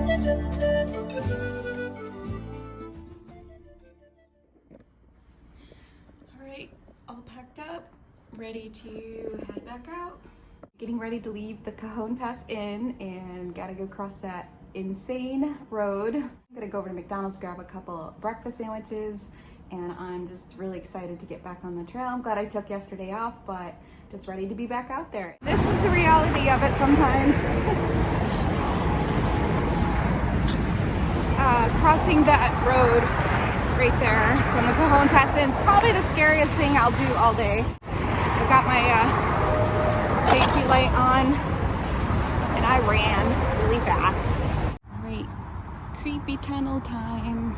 Alright, all packed up, ready to head back out. Getting ready to leave the Cajon Pass Inn and gotta go cross that insane road. I'm gonna go over to McDonald's, grab a couple breakfast sandwiches, and I'm just really excited to get back on the trail. I'm glad I took yesterday off, but just ready to be back out there. This is the reality of it sometimes. Crossing that road right there from the Cajon Pass Inn is probably the scariest thing I'll do all day. I've got my safety light on and I ran really fast. All right, creepy tunnel time.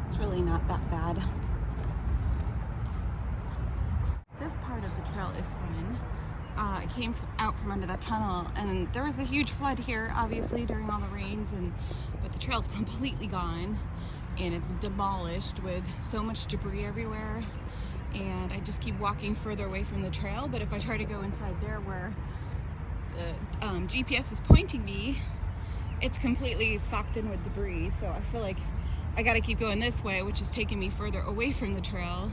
It's really not that bad. This part of the trail is fun. I came out from under that tunnel and there was a huge flood here, obviously, during all the rains, but the trail's completely gone and it's demolished with so much debris everywhere. And I just keep walking further away from the trail, but if I try to go inside there where the GPS is pointing me, it's completely socked in with debris. So I feel like I gotta keep going this way, which is taking me further away from the trail.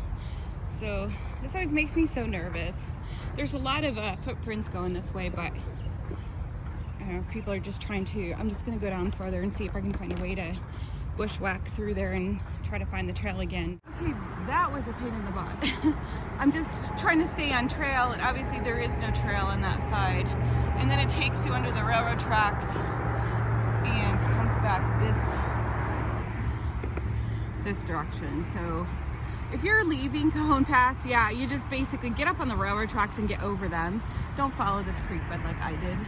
So this always makes me so nervous. There's a lot of footprints going this way, but I don't know, people are just trying to, I'm just gonna go down further and see if I can find a way to bushwhack through there and try to find the trail again. Okay, that was a pain in the butt. I'm just trying to stay on trail, and obviously there is no trail on that side. And then it takes you under the railroad tracks and comes back this direction. So if you're leaving Cajon Pass, yeah, you just basically get up on the railroad tracks and get over them. Don't follow this creek bed like I did.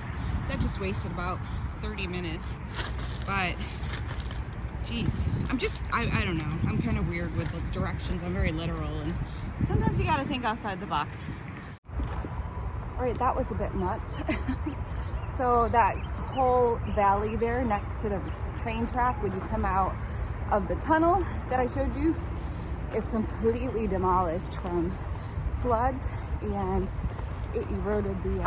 That just wasted about 30 minutes. But geez, I don't know. I'm kind of weird with like directions. I'm very literal, and sometimes you gotta think outside the box. All right, that was a bit nuts. So that whole valley there next to the train track, when you come out of the tunnel that I showed you, is completely demolished from floods, and it eroded the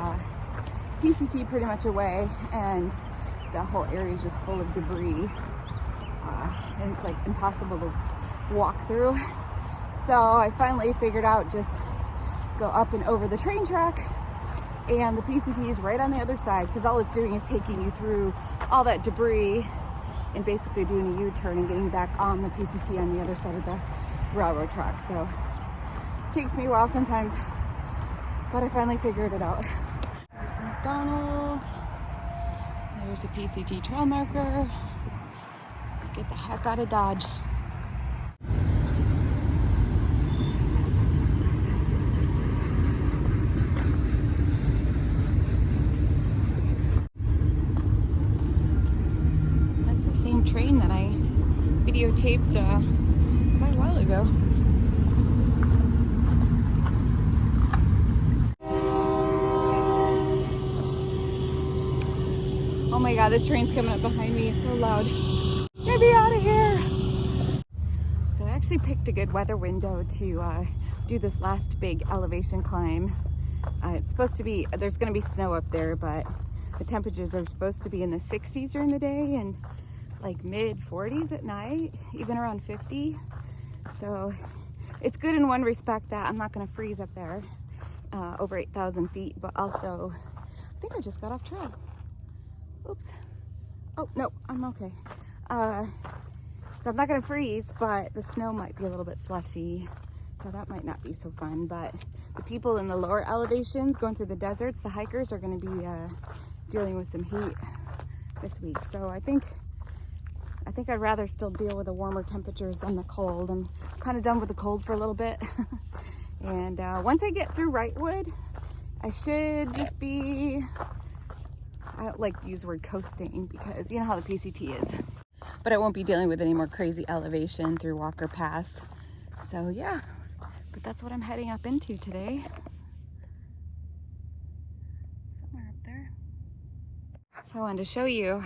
PCT pretty much away, and the whole area is just full of debris. And it's like impossible to walk through. So I finally figured out just go up and over the train track, and the PCT is right on the other side, because all it's doing is taking you through all that debris and basically doing a U-turn and getting back on the PCT on the other side of the railroad track. So it takes me a while sometimes, but I finally figured it out. There's the McDonald's. There's a PCT trail marker. Let's get the heck out of Dodge. That's the same train that I videotaped quite a while ago. Oh my god, this train's coming up behind me. It's so loud. Get me out of here! So I actually picked a good weather window to do this last big elevation climb. It's supposed to be, there's going to be snow up there, but the temperatures are supposed to be in the 60s during the day and like mid 40s at night, even around 50. So it's good in one respect that I'm not going to freeze up there over 8,000 feet, but also I think I just got off trail. Oops. Oh, no, I'm okay. So I'm not gonna freeze, but the snow might be a little bit slushy, so that might not be so fun. But the people in the lower elevations going through the deserts, the hikers, are gonna be dealing with some heat this week. So I think I'd rather still deal with the warmer temperatures than the cold. I'm kind of done with the cold for a little bit. And once I get through Wrightwood, I should just be, I don't like to use the word coasting because you know how the PCT is. But I won't be dealing with any more crazy elevation through Walker Pass. So yeah, but that's what I'm heading up into today. Somewhere up there. So I wanted to show you,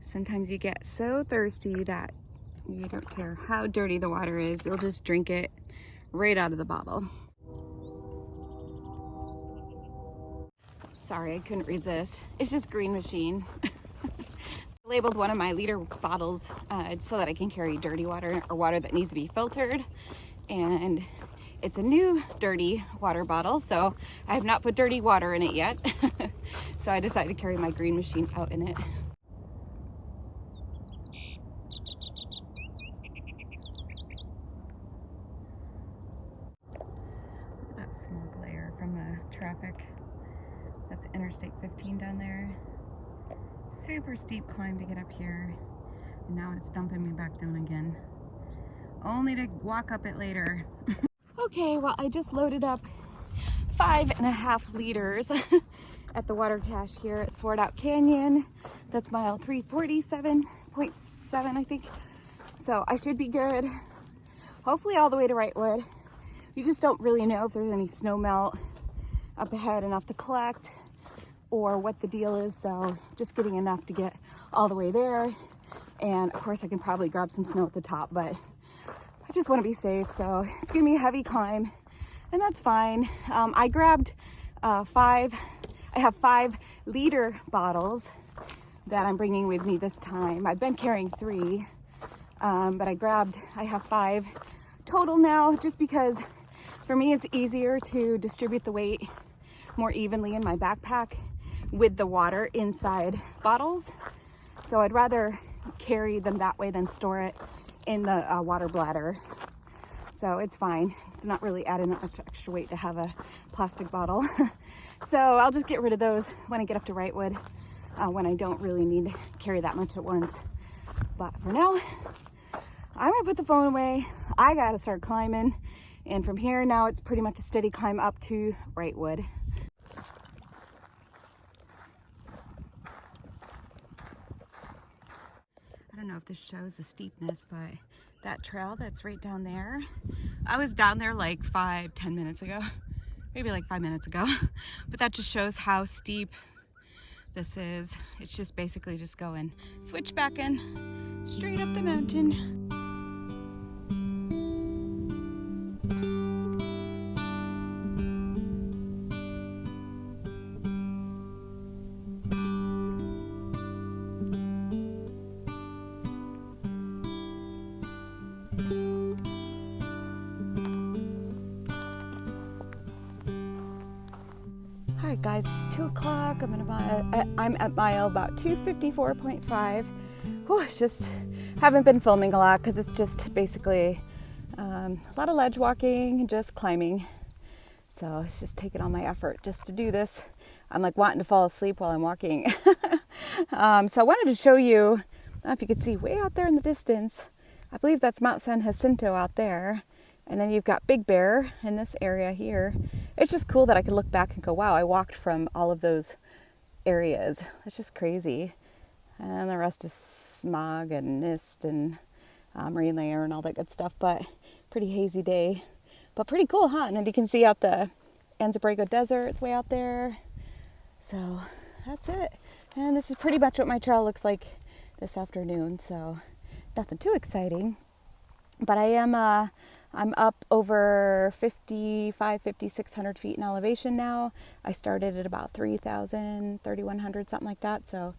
sometimes you get so thirsty that you don't care how dirty the water is, you'll just drink it right out of the bottle. Sorry, I couldn't resist. It's just Green Machine. I labeled one of my liter bottles so that I can carry dirty water or water that needs to be filtered. And it's a new dirty water bottle, so I have not put dirty water in it yet. So I decided to carry my green machine out in it. Look at that smoke layer from the traffic. That's Interstate 15 down there. Super steep climb to get up here. And now it's dumping me back down again. Only to walk up it later. Okay, well, I just loaded up 5.5 liters at the water cache here at Sword Out Canyon. That's mile 347.7, I think. So I should be good. Hopefully all the way to Wrightwood. You just don't really know if there's any snow melt up ahead enough to collect or what the deal is. So just getting enough to get all the way there. And of course I can probably grab some snow at the top, but I just want to be safe, so it's gonna be a heavy climb, and that's fine. I grabbed I have 5 liter bottles that I'm bringing with me this time. I've been carrying 3, but I have 5 total now, just because for me it's easier to distribute the weight more evenly in my backpack with the water inside bottles. So I'd rather carry them that way than store it in the water bladder. So it's fine. It's not really adding that much extra weight to have a plastic bottle. So I'll just get rid of those when I get up to Wrightwood, when I don't really need to carry that much at once. But for now, I'm gonna put the phone away. I gotta start climbing. And from here now it's pretty much a steady climb up to Wrightwood. I don't know if this shows the steepness, but that trail that's right down there, I was down there like 5-10 minutes ago, maybe like 5 minutes ago, but that just shows how steep this is. It's just basically just going switchbacking straight up the mountain. All right, guys, it's 2 o'clock. I'm at mile about 254.5. Whew, just haven't been filming a lot because it's just basically a lot of ledge walking and just climbing. So it's just taking all my effort just to do this. I'm like wanting to fall asleep while I'm walking. So I wanted to show you, I don't know if you could see way out there in the distance. I believe that's Mount San Jacinto out there. And then you've got Big Bear in this area here. It's just cool that I can look back and go, wow, I walked from all of those areas. It's just crazy. And the rest is smog and mist and marine layer and all that good stuff, but pretty hazy day. But pretty cool, huh? And then you can see out the Anza-Borrego Desert. It's way out there. So that's it. And this is pretty much what my trail looks like this afternoon. So nothing too exciting. But I'm up over 5,600 feet in elevation now. I started at about 3,000, 3,100, something like that. So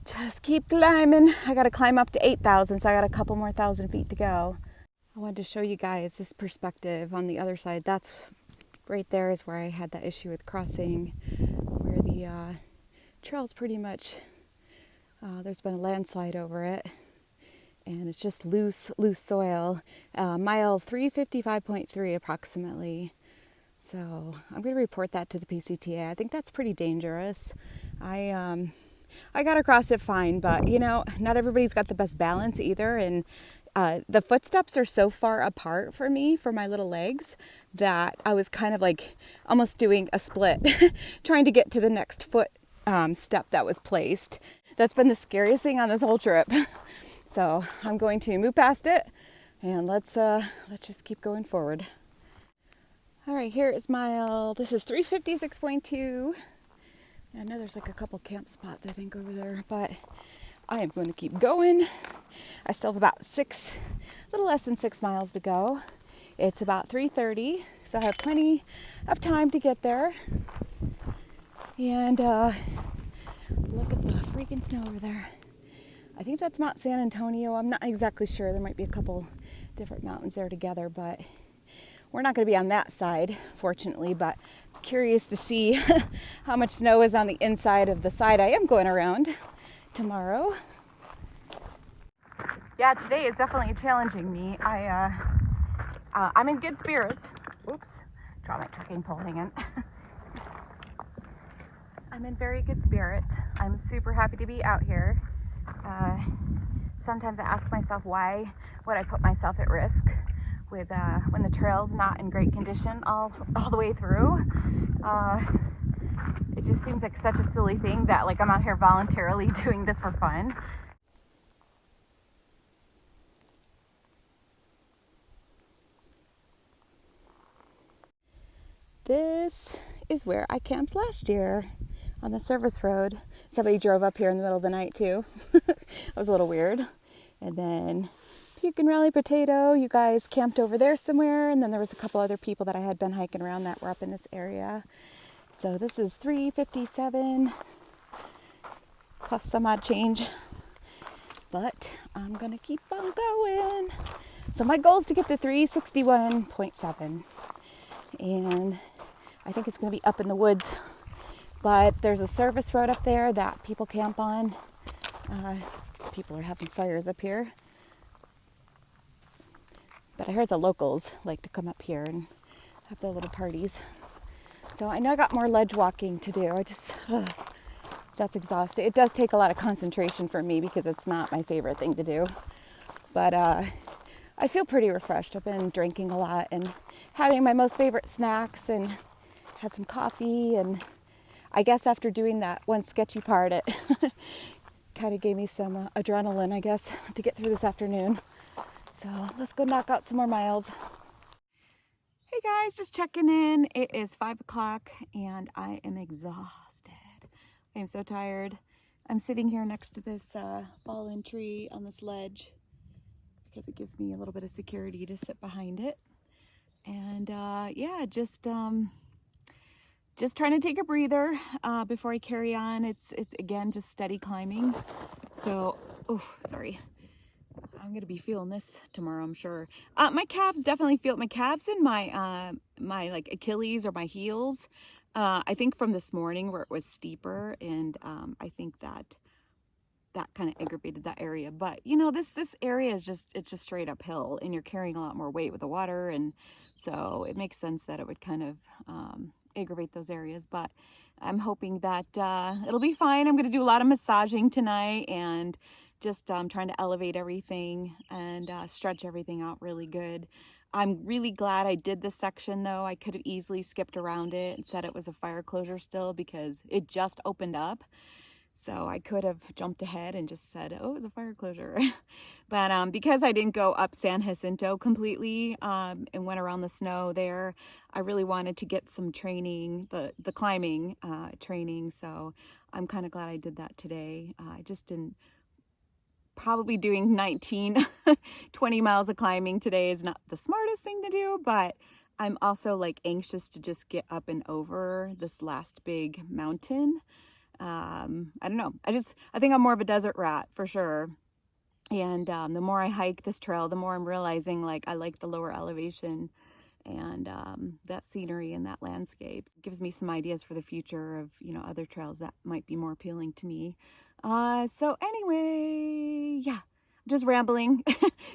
just keep climbing. I got to climb up to 8,000, so I got a couple more 1,000 feet to go. I wanted to show you guys this perspective on the other side. That's right there is where I had that issue with crossing, where the trail's pretty much, there's been a landslide over it. And it's just loose soil. Mile 355.3 approximately. So I'm going to report that to the PCTA. I think that's pretty dangerous. I got across it fine, but you know, not everybody's got the best balance either. And the footsteps are so far apart for me, for my little legs, that I was kind of like almost doing a split, trying to get to the next foot step that was placed. That's been the scariest thing on this whole trip. So I'm going to move past it and let's just keep going forward. All right, here is this is 356.2. I know there's like a couple camp spots I think over there, but I am going to keep going. I still have about a little less than 6 miles to go. It's about 3:30, so I have plenty of time to get there. And Look at the freaking snow over there. I think that's Mount San Antonio. I'm not exactly sure. There might be a couple different mountains there together, but we're not going to be on that side, fortunately, but curious to see how much snow is on the inside of the side I am going around tomorrow. Yeah, today is definitely challenging me. I'm in good spirits. Oops, draw my trekking pole hanging. I'm in very good spirits. I'm super happy to be out here. Sometimes I ask myself, why would I put myself at risk with when the trail's not in great condition all the way through? It just seems like such a silly thing that like I'm out here voluntarily doing this for fun. This is where I camped last year on the service road. Somebody drove up here in the middle of the night too. That was a little weird. And then Puke and Rally Potato, you guys camped over there somewhere. And then there was a couple other people that I had been hiking around that were up in this area. So this is 357 plus some odd change. But I'm gonna keep on going. So my goal is to get to 361.7. And I think it's going to be up in the woods, but there's a service road up there that people camp on. So people are having fires up here, but I heard the locals like to come up here and have their little parties. So I know I got more ledge walking to do. That's exhausting. It does take a lot of concentration for me because it's not my favorite thing to do, but I feel pretty refreshed. I've been drinking a lot and having my most favorite snacks and had some coffee, and I guess after doing that one sketchy part, it kind of gave me some adrenaline, I guess, to get through this afternoon. So let's go knock out some more miles. Hey guys, just checking in. It is 5 o'clock and I am exhausted. I am so tired. I'm sitting here next to this fallen tree on this ledge because it gives me a little bit of security to sit behind it. And yeah, just trying to take a breather before I carry on. It's again just steady climbing. So, oh, sorry. I'm gonna be feeling this tomorrow, I'm sure. My calves definitely feel it. My calves and my my like Achilles or my heels. I think from this morning where it was steeper, and I think that kind of aggravated that area. But you know, this area is it's just straight uphill, and you're carrying a lot more weight with the water, and so it makes sense that it would kind of aggravate those areas. But I'm hoping that it'll be fine. I'm going to do a lot of massaging tonight and just trying to elevate everything and stretch everything out really good. I'm really glad I did this section though. I could have easily skipped around it and said it was a fire closure still because it just opened up. So I could have jumped ahead and just said, oh, it was a fire closure. But because I didn't go up San Jacinto completely and went around the snow there, I really wanted to get some training, the climbing training. So I'm kind of glad I did that today. I just didn't, probably doing 20 miles of climbing today is not the smartest thing to do, but I'm also like anxious to just get up and over this last big mountain. I don't know. I think I'm more of a desert rat for sure. And the more I hike this trail, the more I'm realizing like I like the lower elevation and that scenery and that landscape. It gives me some ideas for the future of, you know, other trails that might be more appealing to me. So anyway, yeah, just rambling,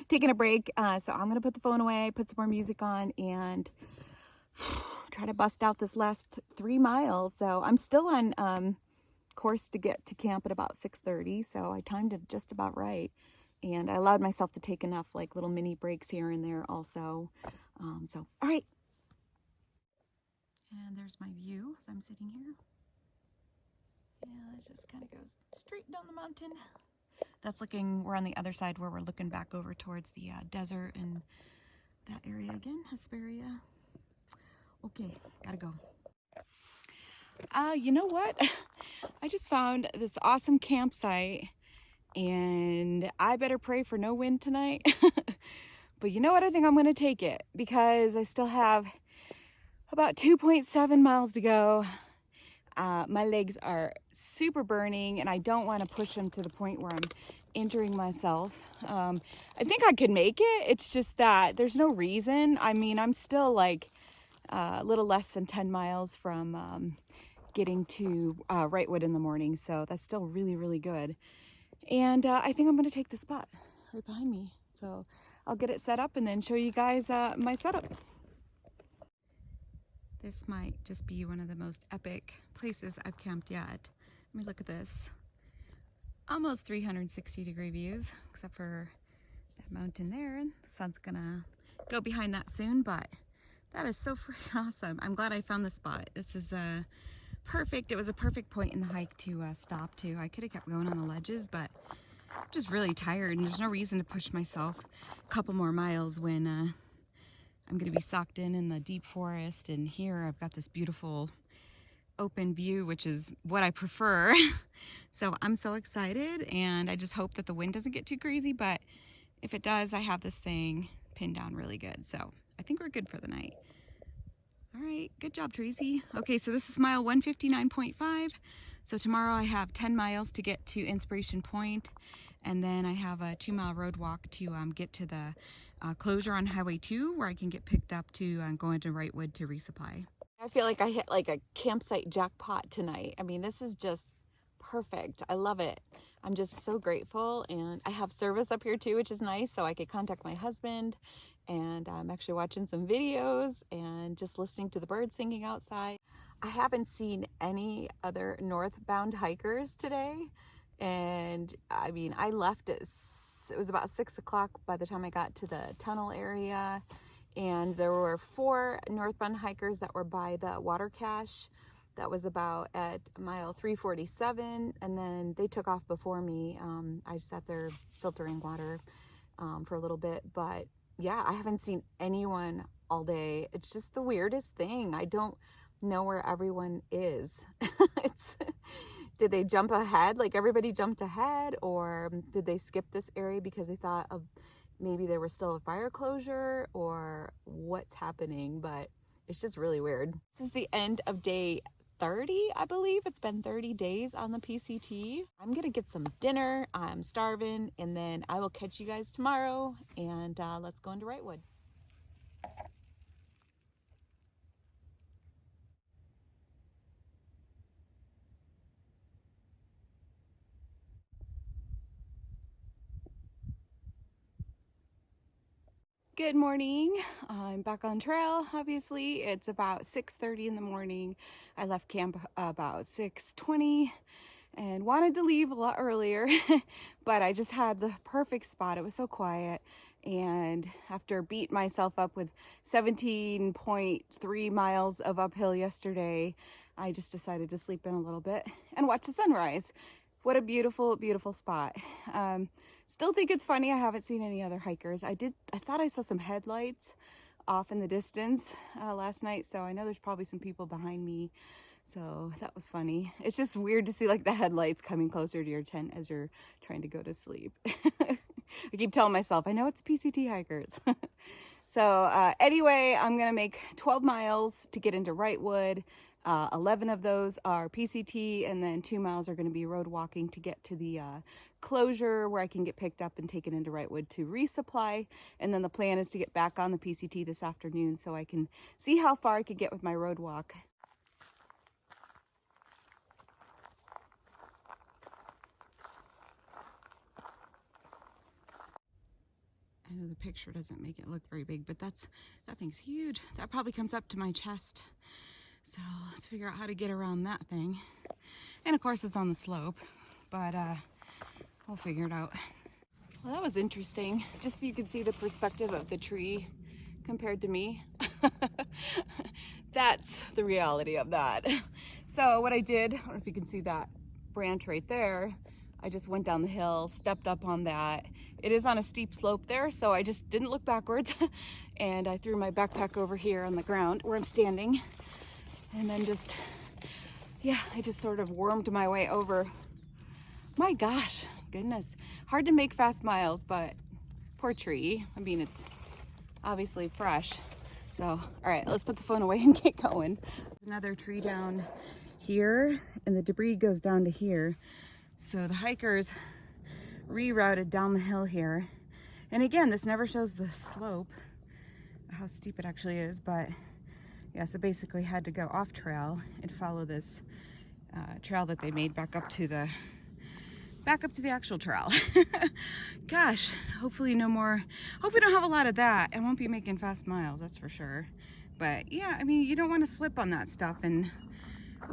taking a break. So I'm going to put the phone away, put some more music on, and try to bust out this last 3 miles. So I'm still on course to get to camp at about 6:30, so I timed it just about right, and I allowed myself to take enough like little mini breaks here and there also. So all right, and there's my view as I'm sitting here, and it just kind of goes straight down the mountain. That's looking, we're on the other side where we're looking back over towards the desert and that area again, Hesperia. Okay, gotta go. You know what? I just found this awesome campsite, and I better pray for no wind tonight. But you know what? I think I'm going to take it because I still have about 2.7 miles to go. My legs are super burning and I don't want to push them to the point where I'm injuring myself. I think I could make it. It's just that there's no reason. I mean, I'm still like a little less than 10 miles from getting to Wrightwood in the morning. So that's still really, really good. And I think I'm going to take the spot right behind me. So I'll get it set up and then show you guys my setup. This might just be one of the most epic places I've camped yet. Let me look at this. Almost 360-degree views, except for that mountain there. The sun's gonna go behind that soon, but that is so freaking awesome. I'm glad I found this spot. This is perfect. It was a perfect point in the hike to stop to. I could have kept going on the ledges, but I'm just really tired and there's no reason to push myself a couple more miles when I'm going to be socked in the deep forest. And here I've got this beautiful open view, which is what I prefer. So I'm so excited and I just hope that the wind doesn't get too crazy, but if it does, I have this thing pinned down really good. So I think we're good for the night. All right, good job, Tracy. Okay, so this is mile 159.5. So tomorrow I have 10 miles to get to Inspiration Point, and then I have a 2-mile road walk to get to the closure on Highway 2 where I can get picked up to go into Wrightwood to resupply. I feel like I hit like a campsite jackpot tonight. I mean, this is just perfect. I love it. I'm just so grateful, and I have service up here too, which is nice, so I could contact my husband, and I'm actually watching some videos and just listening to the birds singing outside. I haven't seen any other northbound hikers today, and I mean, I left it was about 6 o'clock by the time I got to the tunnel area, and there were 4 northbound hikers that were by the water cache. That was about at mile 347, and then they took off before me. I sat there filtering water for a little bit, but yeah, I haven't seen anyone all day. It's just the weirdest thing. I don't know where everyone is. Did they jump ahead? Like everybody jumped ahead, or did they skip this area because they thought of maybe there was still a fire closure, or what's happening? But it's just really weird. This is the end of day 30, I believe. It's been 30 days on the PCT. I'm gonna get some dinner. I'm starving, and then I will catch you guys tomorrow, and let's go into Wrightwood. Good morning. I'm back on trail. Obviously, it's about 6:30 in the morning. I left camp about 6:20 and wanted to leave a lot earlier, but I just had the perfect spot. It was so quiet, and after beating myself up with 17.3 miles of uphill yesterday, I just decided to sleep in a little bit and watch the sunrise. What a beautiful, beautiful spot. Still think it's funny I haven't seen any other hikers. I thought I saw some headlights off in the distance last night, so I know there's probably some people behind me. So that was funny. It's just weird to see like the headlights coming closer to your tent as you're trying to go to sleep. I keep telling myself, I know it's PCT hikers. So anyway, I'm gonna make 12 miles to get into Wrightwood. 11 of those are PCT, and then 2 miles are going to be road walking to get to the closure where I can get picked up and taken into Wrightwood to resupply. And then the plan is to get back on the PCT this afternoon so I can see how far I can get with my road walk. I know the picture doesn't make it look very big, but that thing's huge. That probably comes up to my chest. So let's figure out how to get around that thing. And of course it's on the slope, but we'll figure it out. Well, that was interesting. Just so you can see the perspective of the tree compared to me. That's the reality of that. So what I did, I don't know if you can see that branch right there, I just went down the hill, stepped up on that. It is on a steep slope there, so I just didn't look backwards. And I threw my backpack over here on the ground where I'm standing. And then just, yeah, I just sort of wormed my way over. My gosh, goodness. Hard to make fast miles, but poor tree. I mean, it's obviously fresh. So, all right, let's put the phone away and get going. There's another tree down here, and the debris goes down to here. So the hikers rerouted down the hill here. And again, this never shows the slope, how steep it actually is, but yeah, so basically had to go off trail and follow this trail that they made back up to the actual trail. Gosh, hopefully no more, hope we don't have a lot of that. I won't be making fast miles, that's for sure. But yeah, I mean, you don't want to slip on that stuff, and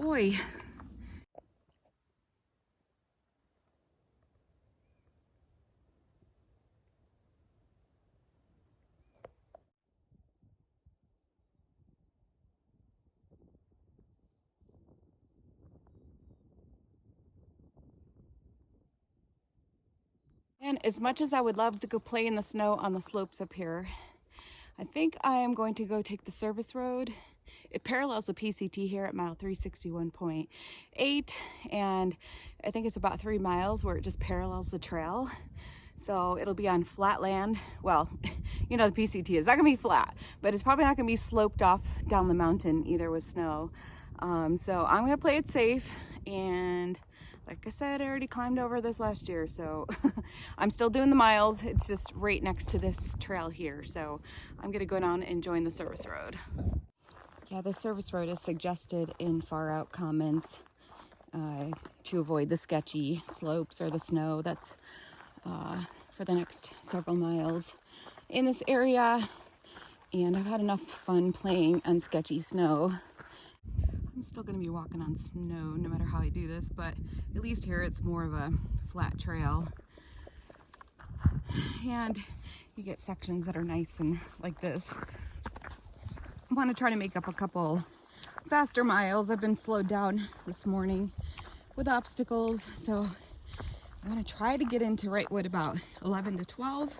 boy. And as much as I would love to go play in the snow on the slopes up here, I think I am going to go take the service road. It parallels the PCT here at mile 361.8, and I think it's about 3 miles where it just parallels the trail. So it'll be on flat land. Well, you know, the PCT is not gonna be flat, but it's probably not gonna be sloped off down the mountain either with snow. So I'm gonna play it safe, and like I said, I already climbed over this last year, so I'm still doing the miles. It's just right next to this trail here. So I'm gonna go down and join the service road. Yeah, the service road is suggested in far out comments to avoid the sketchy slopes or the snow that's for the next several miles in this area. And I've had enough fun playing on sketchy snow. I'm still going to be walking on snow no matter how I do this, but at least here it's more of a flat trail. And you get sections that are nice and like this. I want to try to make up a couple faster miles. I've been slowed down this morning with obstacles, so I want to try to get into Wrightwood about 11 to 12,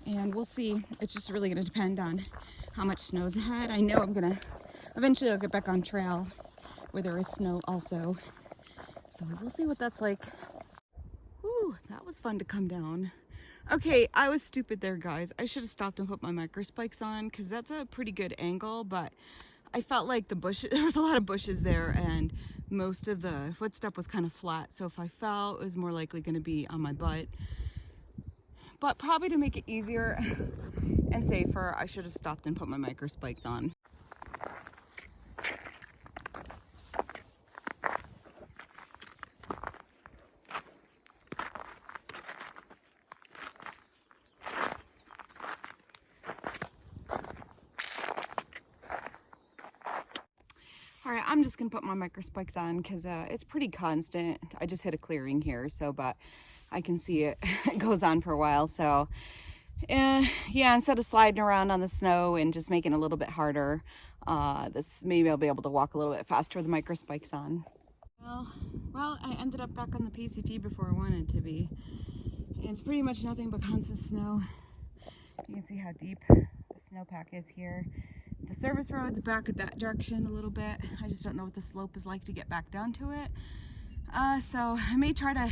and we'll see. It's just really going to depend on how much snow's ahead. I know I'm going to eventually I'll get back on trail where there is snow also. So we'll see what that's like. Whew, that was fun to come down. Okay, I was stupid there, guys. I should have stopped and put my micro spikes on, because that's a pretty good angle, but I felt like the bushes, there was a lot of bushes there, and most of the footstep was kind of flat. So if I fell, it was more likely going to be on my butt. But probably to make it easier and safer, I should have stopped and put my micro spikes on. All right, I'm just gonna put my micro spikes on because it's pretty constant. I just hit a clearing here, so, but I can see it, it goes on for a while. So yeah, instead of sliding around on the snow and just making it a little bit harder, maybe I'll be able to walk a little bit faster with the micro spikes on. Well, I ended up back on the PCT before I wanted to be. And it's pretty much nothing but constant snow. You can see how deep the snowpack is here. The service road's back at that direction a little bit. I just don't know what the slope is like to get back down to it. So I may try to,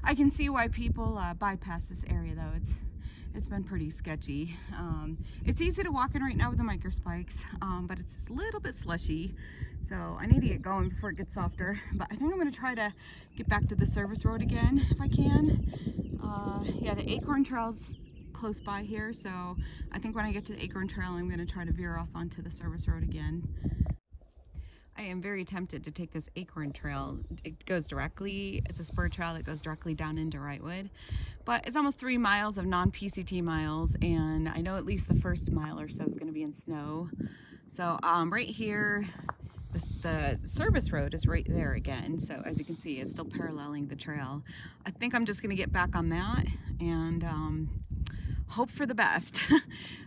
I can see why people bypass this area though. It's been pretty sketchy. It's easy to walk in right now with the micro spikes, but it's just a little bit slushy. So I need to get going before it gets softer. But I think I'm gonna try to get back to the service road again if I can. Yeah, the Acorn Trail's close by here, so I think when I get to the Acorn Trail, I'm going to try to veer off onto the service road again. I am very tempted to take this Acorn Trail. It goes directly, it's a spur trail that goes directly down into Wrightwood, but it's almost 3 miles of non-PCT miles, and I know at least the first mile or so is going to be in snow. So right here, the service road is right there again, so as you can see, it's still paralleling the trail. I think I'm just going to get back on that and hope for the best.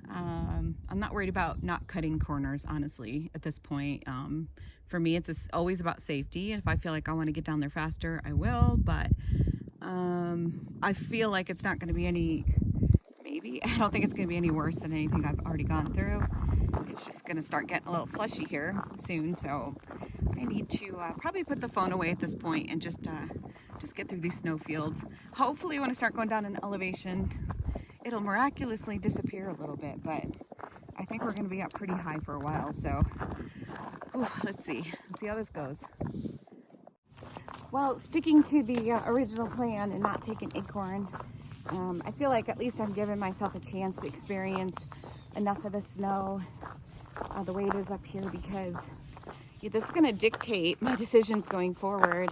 I'm not worried about not cutting corners, honestly, at this point. For me, it's always about safety. If I feel like I want to get down there faster, I will, but I feel like it's not going to be I don't think it's going to be any worse than anything I've already gone through. It's just going to start getting a little slushy here soon, so I need to probably put the phone away at this point and just get through these snow fields. Hopefully when I start going down in elevation, it'll miraculously disappear a little bit, but I think we're going to be up pretty high for a while. So let's see how this goes. Well, sticking to the original plan and not taking Acorn, I feel like at least I'm giving myself a chance to experience enough of the snow the way it is up here, because this is going to dictate my decisions going forward.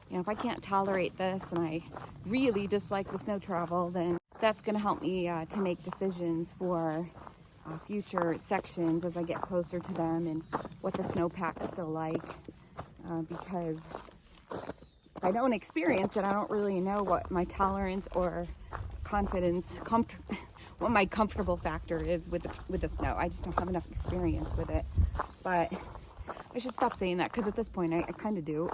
You know, if I can't tolerate this and I really dislike the snow travel, then that's going to help me to make decisions for future sections as I get closer to them and what the snowpack's still like. Because if I don't experience it, I don't really know what my tolerance or confidence, what my comfortable factor is with the snow. I just don't have enough experience with it. But I should stop saying that, because at this point I kind of do.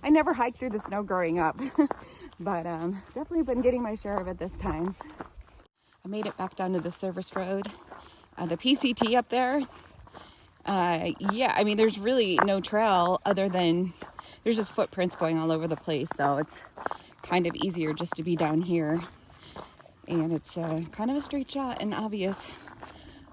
I never hiked through the snow growing up, but definitely been getting my share of it this time. I made it back down to the service road. The PCT up there, yeah, I mean, there's really no trail other than there's just footprints going all over the place, so it's kind of easier just to be down here. And it's kind of a straight shot and obvious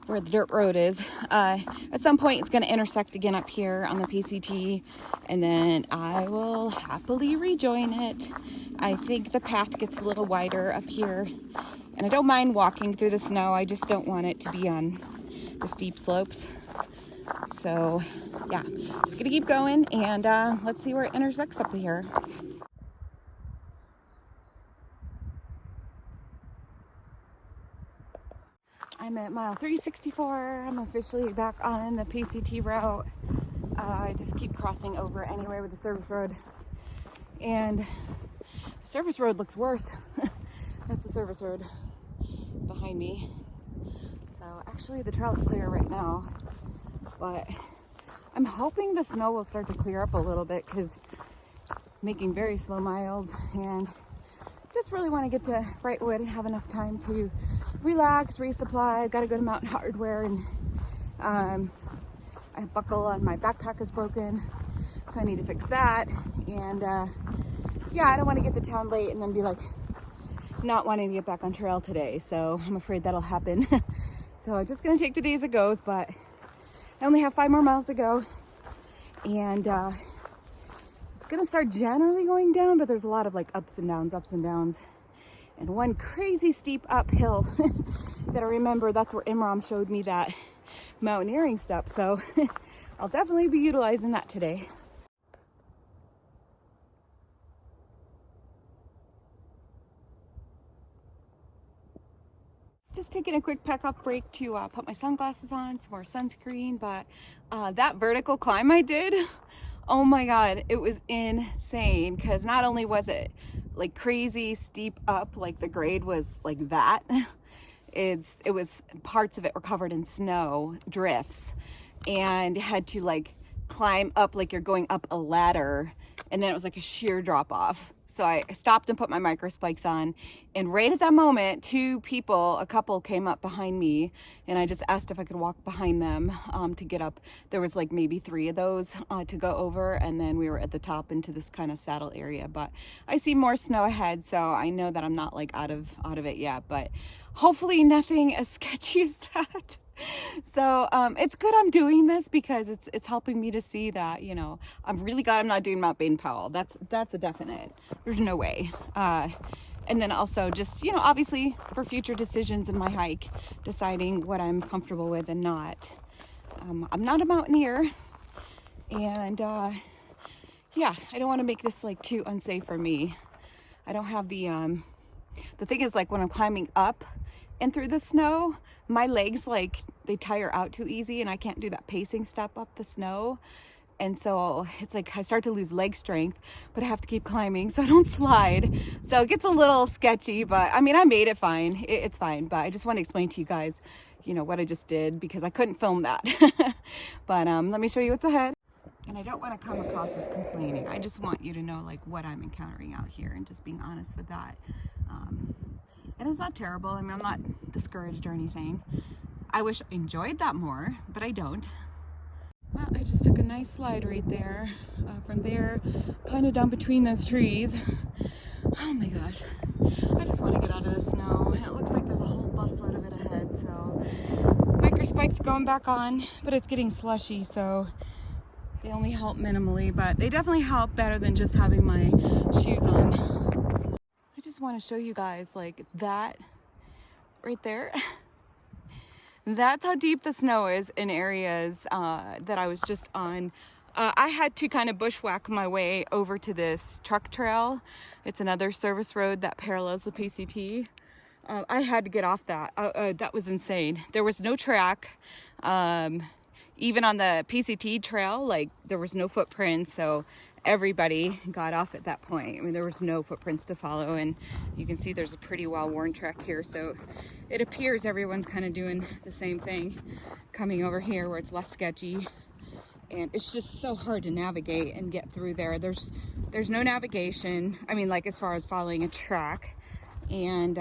where the dirt road is. At some point it's going to intersect again up here on the PCT, and then I will happily rejoin it. I think the path gets a little wider up here, and I don't mind walking through the snow. I just don't want it to be on the steep slopes. So yeah, just gonna keep going, and let's see where it intersects up here. I'm at mile 364. I'm officially back on the PCT route. I just keep crossing over anyway with the service road, and the service road looks worse. That's the service road behind me. So actually the trail's clear right now, but I'm hoping the snow will start to clear up a little bit, because making very slow miles, and just really want to get to Wrightwood and have enough time to relax, resupply. I've got to go to Mountain Hardware, and a buckle on my backpack is broken, so I need to fix that. And yeah, I don't want to get to town late and then be like not wanting to get back on trail today, so I'm afraid that'll happen. So I'm just gonna take the day as it goes, but I only have 5 more miles to go, and it's gonna start generally going down, but there's a lot of like ups and downs, and one crazy steep uphill that I remember. That's where Imram showed me that mountaineering stuff, so I'll definitely be utilizing that today. Just taking a quick pack off break to put my sunglasses on, some more sunscreen. But that vertical climb I did, oh my god, it was insane, because not only was it like crazy steep up, like the grade was like that, it was parts of it were covered in snow drifts, and had to like climb up like you're going up a ladder, and then it was like a sheer drop off. So I stopped and put my micro spikes on, and right at that moment, a couple came up behind me, and I just asked if I could walk behind them to get up. There was like maybe 3 of those to go over, and then we were at the top into this kind of saddle area. But I see more snow ahead, so I know that I'm not like out of it yet, but hopefully nothing as sketchy as that. So it's good I'm doing this, because it's helping me to see that, you know, I'm really glad I'm not doing Mount Baden-Powell. That's a definite. There's no way. And then also just, you know, obviously for future decisions in my hike, deciding what I'm comfortable with and not. I'm not a mountaineer, and yeah, I don't want to make this like too unsafe for me. I don't have the thing is, like when I'm climbing up and through the snow, my legs, like, they tire out too easy, and I can't do that pacing step up the snow. And so it's like I start to lose leg strength, but I have to keep climbing so I don't slide. So it gets a little sketchy, but I mean, I made it fine. It's fine. But I just want to explain to you guys, you know, what I just did, because I couldn't film that. But let me show you what's ahead. And I don't want to come across as complaining. I just want you to know like what I'm encountering out here, and just being honest with that. And it's not terrible. I mean, I'm not discouraged or anything. I wish I enjoyed that more, but I don't. Well, I just took a nice slide right there. From there, kind of down between those trees. Oh my gosh. I just want to get out of the snow. And it looks like there's a whole busload of it ahead, so spikes going back on, but it's getting slushy, so they only help minimally, but they definitely help better than just having my shoes on. I just want to show you guys, like, that right there. That's how deep the snow is in areas that I was just on. I had to kind of bushwhack my way over to this truck trail. It's another service road that parallels the PCT. I had to get off that. That was insane. There was no track. Even on the PCT trail, like, there was no footprints, so everybody got off at that point. I mean, there was no footprints to follow, and you can see there's a pretty well-worn track here, so it appears everyone's kind of doing the same thing, coming over here where it's less sketchy. And it's just so hard to navigate and get through there. There's no navigation. I mean, like, as far as following a track, and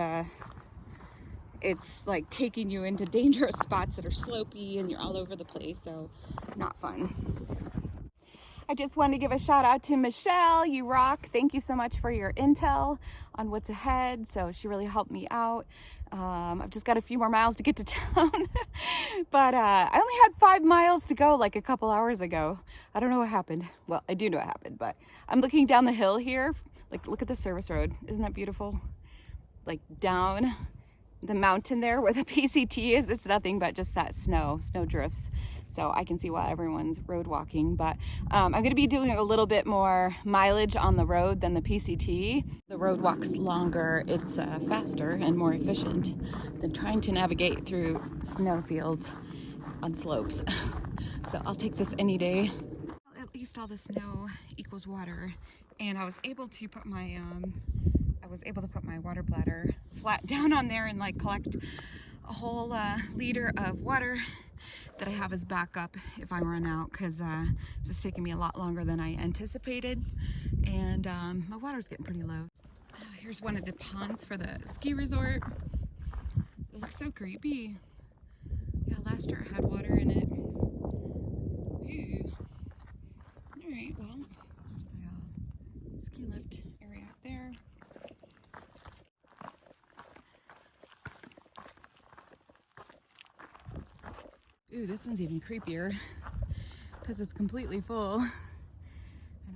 it's like taking you into dangerous spots that are slopey, and you're all over the place, so not fun. I just wanted to give a shout out to Michelle. You rock. Thank you so much for your intel on what's ahead. So she really helped me out. I've just got a few more miles to get to town, but I only had 5 miles to go like a couple hours ago. I don't know what happened. Well, I do know what happened, but I'm looking down the hill here. Like, look at the service road. Isn't that beautiful? Like, down the mountain there where the PCT is, it's nothing but just that snow drifts. So I can see why everyone's road walking, but I'm going to be doing a little bit more mileage on the road than the PCT. The road walk's longer, it's faster and more efficient than trying to navigate through snow fields on slopes. So I'll take this any day. Well, at least all the snow equals water, and I was able to put my water bladder flat down on there and like collect a whole liter of water that I have as backup if I run out, because this is taking me a lot longer than I anticipated, and my water's getting pretty low. Here's one of the ponds for the ski resort. It looks so creepy. Yeah, last year it had water in it. Ooh. All right, well, there's the ski lift area out there. Ooh, this one's even creepier because it's completely full, and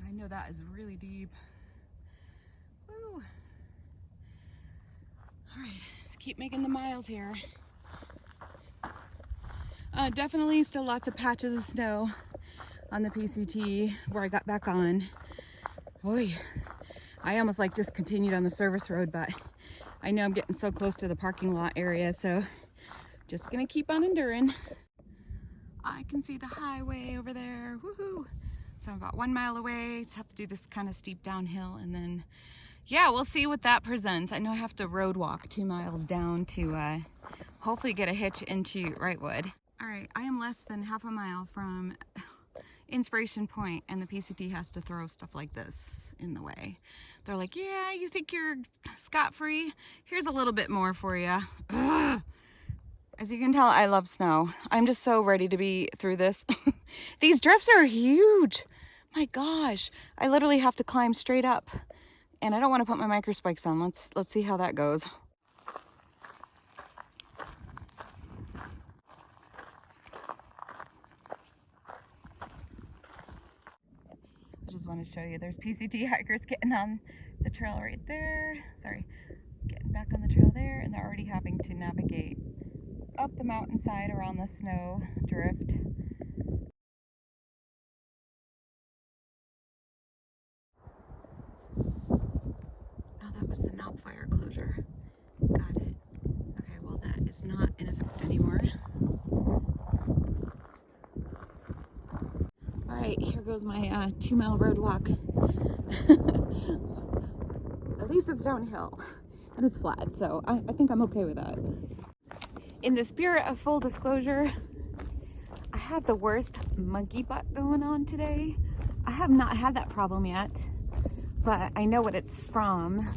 I know that is really deep. Woo. All right, let's keep making the miles here. Definitely still lots of patches of snow on the PCT where I got back on. Oy, I almost like just continued on the service road, but I know I'm getting so close to the parking lot area, so just gonna keep on enduring. I can see the highway over there. Woohoo! So I'm about 1 mile away. Just have to do this kind of steep downhill, and then, yeah, we'll see what that presents. I know I have to road walk 2 miles down to hopefully get a hitch into Wrightwood. All right, I am less than half a mile from Inspiration Point, and the PCT has to throw stuff like this in the way. They're like, yeah, you think you're scot-free? Here's a little bit more for you. Ugh. As you can tell, I love snow. I'm just so ready to be through this. These drifts are huge. My gosh, I literally have to climb straight up, and I don't want to put my micro spikes on. Let's see how that goes. I just wanted to show you, there's PCT hikers getting on the trail right there. Sorry, getting back on the trail there, and they're already having to navigate up the mountainside around the snow drift. Oh, that was the knob fire closure. Got it. Okay, well, that is not in effect anymore. All right, here goes my 2 mile road walk. At least it's downhill and it's flat, so I think I'm okay with that. In the spirit of full disclosure, I have the worst monkey butt going on today. I have not had that problem yet, but I know what it's from.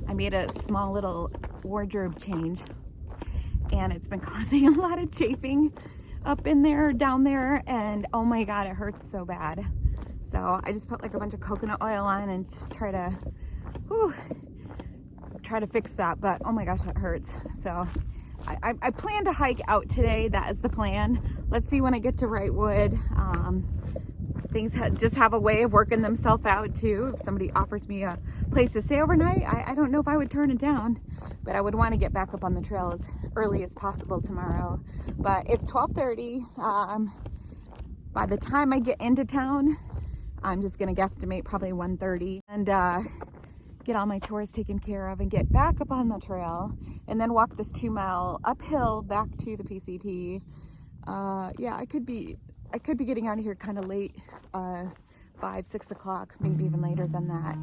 I made a small little wardrobe change, and it's been causing a lot of chafing up in there, down there, and oh my god, it hurts so bad. So I just put like a bunch of coconut oil on and just try to fix that, but oh my gosh, that hurts. So I plan to hike out today. That is the plan. Let's see when I get to Wrightwood. Things just have a way of working themselves out too. If somebody offers me a place to stay overnight, I don't know if I would turn it down, but I would want to get back up on the trail as early as possible tomorrow. But it's 12:30. By the time I get into town, I'm just gonna guesstimate probably 1:30 and get all my chores taken care of and get back up on the trail and then walk this 2-mile uphill back to the PCT. Yeah, I could be getting out of here kind of late, 5, 6 o'clock, maybe even later than that.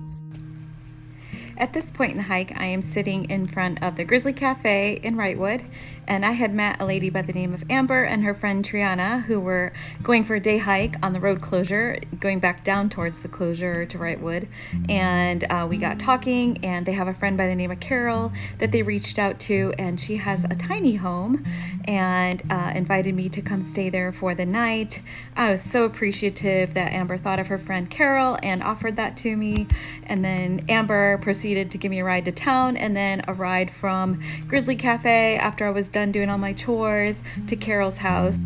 At this point in the hike, I am sitting in front of the Grizzly Cafe in Wrightwood, and I had met a lady by the name of Amber and her friend Triana, who were going for a day hike on the road closure, going back down towards the closure to Wrightwood. And we got talking, and they have a friend by the name of Carol that they reached out to, and she has a tiny home and invited me to come stay there for the night. I was so appreciative that Amber thought of her friend Carol and offered that to me. And then Amber proceeded to give me a ride to town, and then a ride from Grizzly Cafe after I was done doing all my chores to Carol's house.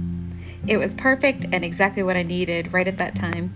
It was perfect and exactly what I needed right at that time.